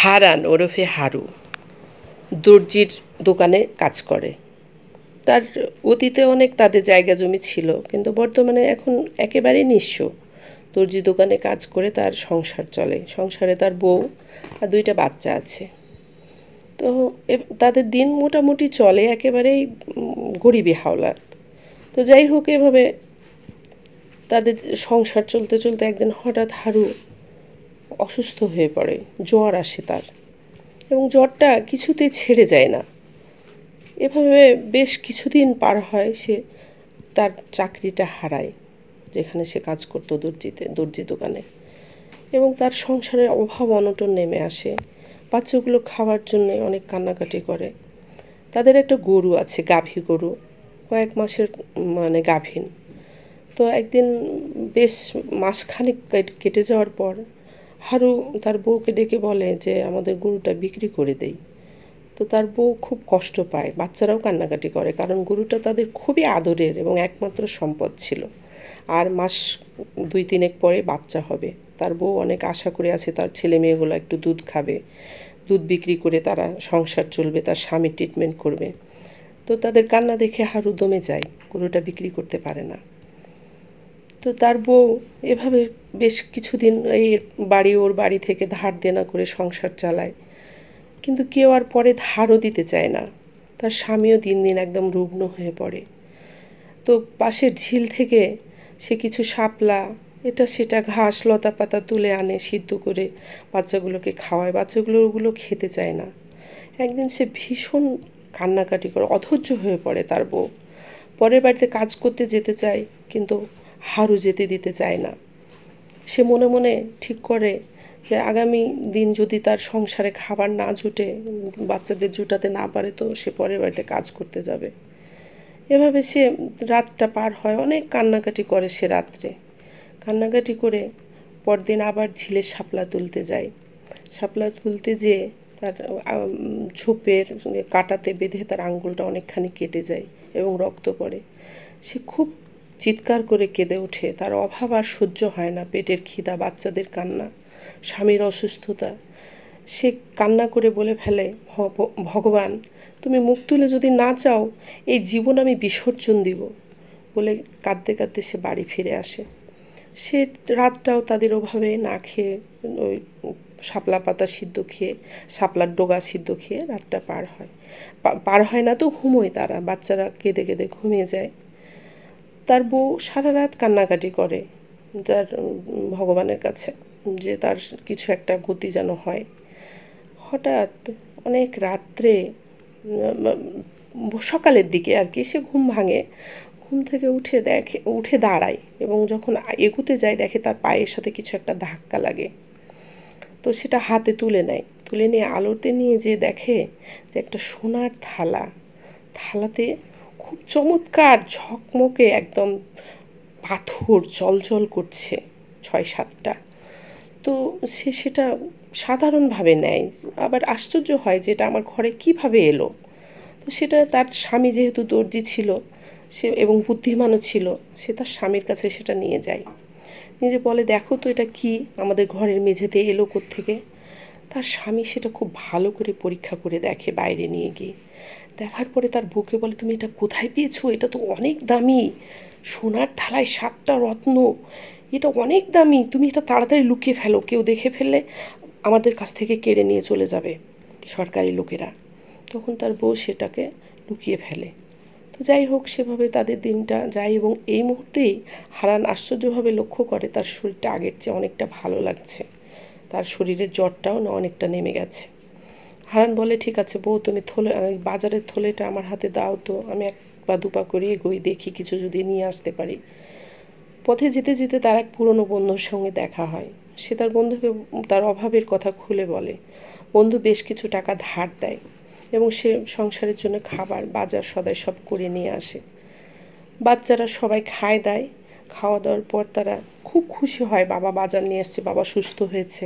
হারান ওরফে হারু দর্জির দোকানে কাজ করে। তার অতীতে অনেক তাদের জায়গা জমি ছিল, কিন্তু বর্তমানে এখন একেবারেই নিঃস্ব। দর্জি দোকানে কাজ করে তার সংসার চলে। সংসারে তার বউ আর দুইটা বাচ্চা আছে। তো তাদের দিন মোটামুটি চলে, একেবারেই গরিবি হাওলাত। তো যাই হোক, এভাবে তাদের সংসার চলতে চলতে একদিন হঠাৎ হারু অসুস্থ হয়ে পড়ে। জ্বর আসে তার, এবং জ্বরটা কিছুতেই ছেড়ে যায় না। এভাবে বেশ কিছুদিন পার হয়। সে তার চাকরিটা হারায়, যেখানে সে কাজ করতো দর্জি দোকানে, এবং তার সংসারের অভাব অনটন নেমে আসে। বাচ্চাগুলো খাওয়ার জন্য অনেক কান্নাকাটি করে। তাদের একটা গরু আছে, গাভী গরু, কয়েক মাসের গাভীন। তো একদিন বেশ মাসখানেক কেটে যাওয়ার পর হারু তার বউকে ডেকে বলে যে আমাদের গরুটা বিক্রি করে দেই। তো তার বউ খুব কষ্ট পায়, বাচ্চারাও কান্নাকাটি করে, কারণ গরুটা তাদের খুবই আদরের এবং একমাত্র সম্পদ ছিল। আর মাস 2-3 পরে বাচ্চা হবে। তার বউ অনেক আশা করে আছে তার ছেলে মেয়েগুলো একটু দুধ খাবে, দুধ বিক্রি করে তারা সংসার চলবে, তার স্বামীর ট্রিটমেন্ট করবে। তো তাদের কান্না দেখে হারু দমে যায়, গরুটা বিক্রি করতে পারে না। তো তার বউ এভাবে বেশ কিছুদিন এই ওর বাড়ি থেকে ধার দেনা করে সংসার চালায়, কিন্তু কেউ আর পরে ধারও দিতে চায় না। তার স্বামীও দিন দিন একদম রুগ্ন হয়ে পড়ে। তো পাশের ঝিল থেকে সে কিছু শাপলা, এটা সেটা ঘাস লতা পাতা তুলে আনে, সিদ্ধ করে বাচ্চাগুলোকে খাওয়ায়। বাচ্চাগুলো ওগুলো খেতে চায় না। একদিন সে ভীষণ কান্নাকাটি করে অধৈর্য হয়ে পড়ে তার বউ। পরের বাড়িতে কাজ করতে যেতে চায়, কিন্তু হারু যেতে দিতে চায় না। সে মনে মনে ঠিক করে যে আগামী দিন যদি তার সংসারে খাবার না জুটে, বাচ্চাদের জুটাতে না পারে, তো সে পরের বাড়িতে কাজ করতে যাবে। এভাবে সে রাতটা পার হয়, অনেক কান্নাকাটি করে সে রাত্রে। কান্নাকাটি করে পরদিন আবার ঝিলে শাপলা তুলতে যায়। শাপলা তুলতে যেয়ে তার ঝোপের কাঁটাতে বেঁধে তার আঙ্গুলটা অনেকখানি কেটে যায় এবং রক্ত পড়ে। সে খুব চিৎকার করে কেঁদে ওঠে। তার অভাব আর সহ্য হয় না, পেটের খিদা, বাচ্চাদের কান্না, স্বামীর অসুস্থতা। সে কান্না করে বলে ফেলে, ভগবান, তুমি মুখ তুলে যদি না চাও, এই জীবন আমি বিসর্জন দিব। বলে কাঁদতে কাঁদতে সে বাড়ি ফিরে আসে। সে রাতটাও তাদের ওভাবে না খেয়ে, ওই শাপলা পাতা সিদ্ধ খেয়ে, শাপলার ডগা সিদ্ধ খেয়ে রাতটা পার হয় না তো ঘুমোয় তারা। বাচ্চারা কেঁদে কেঁদে ঘুমিয়ে যায়। তার বউ সারা রাত কান্নাকাটি করে তার ভগবানের কাছে, যে তার কিছু একটা গতি যেন হয়। হঠাৎ অনেক রাত্রে, সকালের দিকে আর কি, সে ঘুম ভাঙে। ঘুম থেকে উঠে দাঁড়ায়, এবং যখন এগুতে যায় দেখে তার পায়ের সাথে কিছু একটা ধাক্কা লাগে। তো সেটা হাতে তুলে নেয়, তুলে নিয়ে আলোতে নিয়ে যে দেখে যে একটা সোনার থালাতে খুব চমৎকার ঝকমকে একদম পাথর জলজল করছে 6-7টা। তো সে সেটা সাধারণভাবে নেয়, আবার আশ্চর্য হয় যে এটা আমার ঘরে কিভাবে এলো। তো সেটা তার স্বামী যেহেতু দর্জি ছিল সে এবং বুদ্ধিমানও ছিল, সে তার স্বামীর কাছে সেটা নিয়ে যায়। নিজে বলে, দেখো তো এটা কি, আমাদের ঘরের মেঝেতে এলো কোত্থেকে। তার স্বামী সেটা খুব ভালো করে পরীক্ষা করে দেখে বাইরে নিয়ে গিয়ে। দেখার পরে তার বউকে বলে, তুমি এটা কোথায় পেয়েছো? এটা তো অনেক দামি, সোনার থালায় 7টা রত্ন, এটা অনেক দামি, তুমি এটা তাড়াতাড়ি লুকিয়ে ফেলো, কেউ দেখে ফেললে আমাদের কাছ থেকে কেড়ে নিয়ে চলে যাবে সরকারি লোকেরা। তখন তার বউ সেটাকে লুকিয়ে ফেলে। তো যাই হোক, সেভাবে তাদের দিনটা যায়, এবং এই মুহূর্তেই হারান আশ্চর্যভাবে লক্ষ্য করে তার শরীরটা আগের চেয়ে অনেকটা ভালো লাগছে। তার শরীরের জ্বরটাও না অনেকটা নেমে গেছে। হারান বলে, ঠিক আছে বউ, তুমি বাজারের থলেটা আমার হাতে দাও তো, আমি 1 পা 2 পা করে এগোই, দেখি কিছু যদি নিয়ে আসতে পারি। পথে যেতে যেতে তার এক পুরনো বন্ধুর সঙ্গে দেখা হয়। সে তার বন্ধুকে তার অভাবের কথা খুলে বলে। বন্ধু বেশ কিছু টাকা ধার দেয়, এবং সে সংসারের জন্য খাবার, বাজার সদাই সব করে নিয়ে আসে। বাচ্চারা সবাই খায় দায়। খাওয়া দাওয়ার পর তারা খুব খুশি হয়, বাবা বাজার নিয়ে এসছে, বাবা সুস্থ হয়েছে।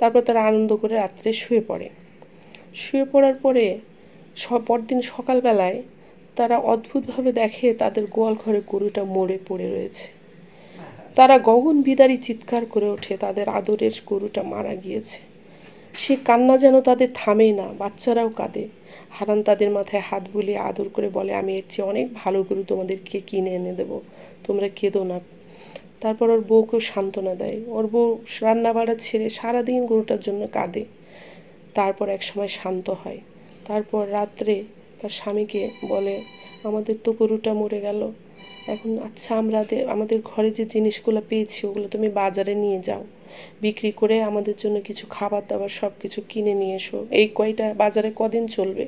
তারপর তারা আনন্দ করে রাত্রে শুয়ে পড়ে। শুয়ে পড়ার পরে পরদিন সকালবেলায় তারা অদ্ভুতভাবে দেখে তাদের গোয়াল ঘরে গরুটা মরে পড়ে রয়েছে। তারা গগন বিদারী চিৎকার করে ওঠে, তাদের আদরের গরুটা মারা গিয়েছে। সে কান্না যেন তাদের থামেই না, বাচ্চারাও কাঁদে। হারান তাদের মাথায় হাত বুলিয়ে আদর করে বলে, আমি এর চেয়ে অনেক ভালো গরু তোমাদেরকে কিনে এনে দেবো, তোমরা কেঁদো না। তারপর ওর বউকেও সান্ত্বনা দেয়। ওর বউ রান্না বাড়া ছেড়ে সারাদিন গরুটার জন্য কাঁদে। তারপর এক সময় শান্ত হয়। তারপর রাত্রে তার স্বামীকে বলে, আমাদের তো গরুটা মরে গেল, এখন আচ্ছা আমাদের ঘরে যে জিনিসগুলো পেয়েছি ওগুলো তুমি বাজারে নিয়ে যাও, বিক্রি করে আমাদের জন্য কিছু খাবার দাবার সব কিছু কিনে নিয়ে এসো, এই কয়টা বাজারে কদিন চলবে।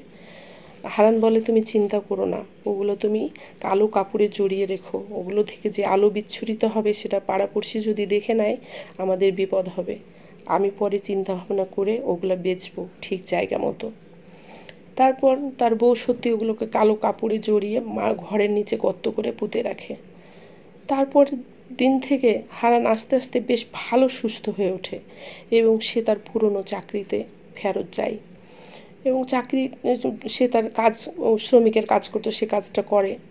হারান বলে, তুমি চিন্তা করো না, ওগুলো তুমি কালো কাপড়ে জড়িয়ে রেখো, ওগুলো থেকে যে আলো বিচ্ছুরিত হবে সেটা পাড়াপড়শি যদি দেখে নেয় আমাদের বিপদ হবে, আমি পরে চিন্তা ভাবনা করে ওগুলো বেচবো ঠিক জায়গা মতো। তারপর তার বউ সত্যি ওগুলোকে কালো কাপড়ে জড়িয়ে মা ঘরের নিচে গর্ত করে পুঁতে রাখে। তারপর দিন থেকে হারান আস্তে আস্তে বেশ ভালো সুস্থ হয়ে ওঠে এবং সে তার পুরনো চাকরিতে ফেরত যায় এবং সে তার কাজ, শ্রমিকের কাজ করতো, সে কাজটা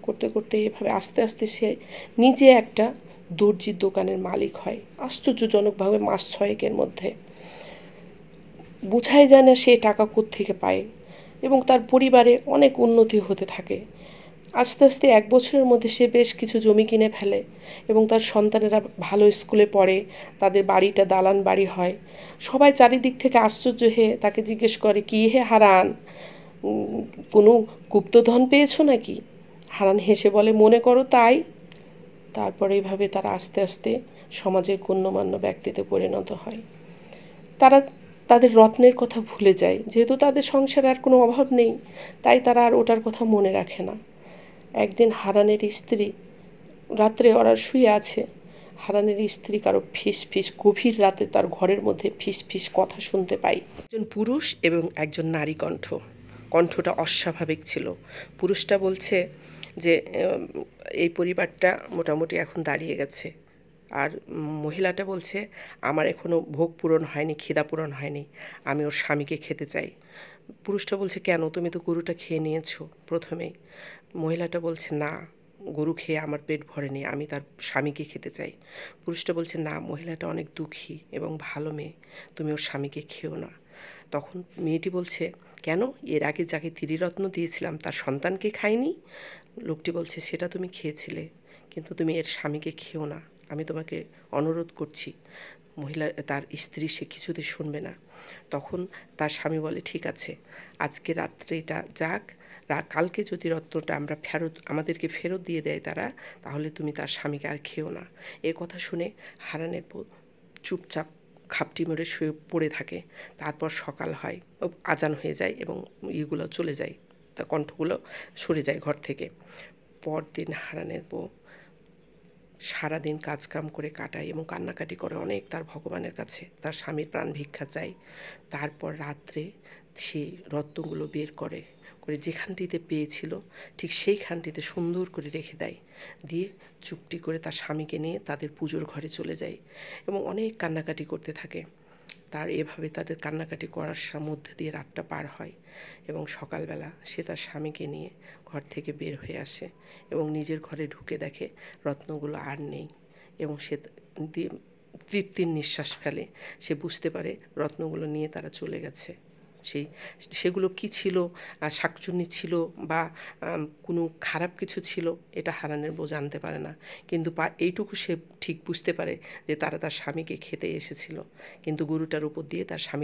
করতে করতে এভাবে আস্তে আস্তে সে নিজে একটা দর্জির দোকানের মালিক হয় আশ্চর্যজনকভাবে মাস 6 মধ্যে। বোঝাই যায় না সে টাকা কোত্থেকে পায় এবং তার পরিবারে অনেক উন্নতি হতে থাকে। আস্তে আস্তে 1 বছরের মধ্যে সে বেশ কিছু জমি কিনে ফেলে এবং তার সন্তানেরা ভালো স্কুলে পড়ে, তাদের বাড়িটা দালান বাড়ি হয়। সবাই চারিদিক থেকে আশ্চর্য হয়ে তাকে জিজ্ঞেস করে, কি হে হারান, কোনো গুপ্তধন পেয়েছো নাকি? হারান হেসে বলে, মনে করো তাই। তারপর এইভাবে তারা আস্তে আস্তে সমাজের গণ্যমান্য ব্যক্তিতে পরিণত হয়। তারা তাদের রত্নের কথা ভুলে যায়, যেহেতু তাদের সংসারে আর কোনো অভাব নেই, তাই তারা আর ওটার কথা মনে রাখে না। একদিন হারানের স্ত্রী, রাত্রে ওরা শুয়ে আছে, হারানের স্ত্রী কারো ফিস ফিস, গভীর রাতে তার ঘরের মধ্যে ফিস ফিস কথা শুনতে পাই। একজন পুরুষ এবং একজন নারী কণ্ঠ, কণ্ঠটা অস্বাভাবিক ছিল। পুরুষটা বলছে যে এই পরিবারটা মোটামুটি এখন দাঁড়িয়ে গেছে, আর মহিলাটা বলছে, আমার এখনও ভোগ পূরণ হয়নি, খিদা পূরণ হয়নি, আমি ওর স্বামীকে খেতে চাই। পুরুষটা বলছে, কেন, তুমি তো গরুটা খেয়ে নিয়েছো প্রথমেই। মহিলাটা বলছে, না, গরু খেয়ে আমার পেট ভরেনি, আমি তার স্বামীকে খেতে চাই। পুরুষটা বলছে, না, মহিলাটা অনেক দুঃখী এবং ভালো মেয়ে, তুমি ওর স্বামীকে খেও না। তখন মেয়েটি বলছে, কেন, এর আগে যাকে ত্রিরত্ন দিয়েছিলাম তার সন্তানকে খাইনি? লোকটি বলছে, সেটা তুমি খেয়েছিলে, কিন্তু তুমি এর স্বামীকে খেও না, আমি তোমাকে অনুরোধ করছি। তার স্ত্রী সে কিছুতে শুনবে না। তখন তার স্বামী বলে, ঠিক আছে, আজকে রাত্রিটা যাক, কালকে যদি রত্নটা আমাদেরকে ফেরত দিয়ে দেয় তারা, তাহলে তুমি তার স্বামীকে আর খেও না। এ কথা শুনে হারানের চুপচাপ খাপটি মেরে শুয়ে পড়ে থাকে। তারপর সকাল হয়, আজান হয়ে যায় এবং ইগুলো চলে যায়, তার কণ্ঠগুলো সরে যায় ঘর থেকে। পরদিন হারানের বউ সারাদিন কাজকাম করে কাটায় এবং কান্নাকাটি করে অনেক তার ভগবানের কাছে, তার স্বামীর প্রাণ ভিক্ষা চায়। তারপর রাত্রে সে রত্নগুলো বের করে যেখানটিতে পেয়েছিল ঠিক সেইখানটিতে সুন্দর করে রেখে দেয়, দিয়ে চুপটি করে তার স্বামীকে নিয়ে তাদের পুজোর ঘরে চলে যায় এবং অনেক কান্নাকাটি করতে থাকে। এভাবে তাদের কান্নাকাটি করার মধ্যে দিয়ে রাতটা পার হয় এবং সকালবেলা সে তার স্বামীকে নিয়ে ঘর থেকে বের হয়ে আসে এবং নিজের ঘরে ঢুকে দেখে রত্নগুলো আর নেই এবং সে তৃপ্তির নিঃশ্বাস ফেলে। সে বুঝতে পারে রত্নগুলো নিয়ে তারা চলে গেছে। সেগুলো কি ছিল, শাকচুন্নি ছিল বা কোনো খারাপ কিছু ছিল, এটা হারানের বউ জানতে পারে না, কিন্তু এইটুকু সে ঠিক বুঝতে পারে যে তারা তার স্বামীকে খেতে এসেছিল, কিন্তু গরুটার উপর দিয়ে তার স্বামী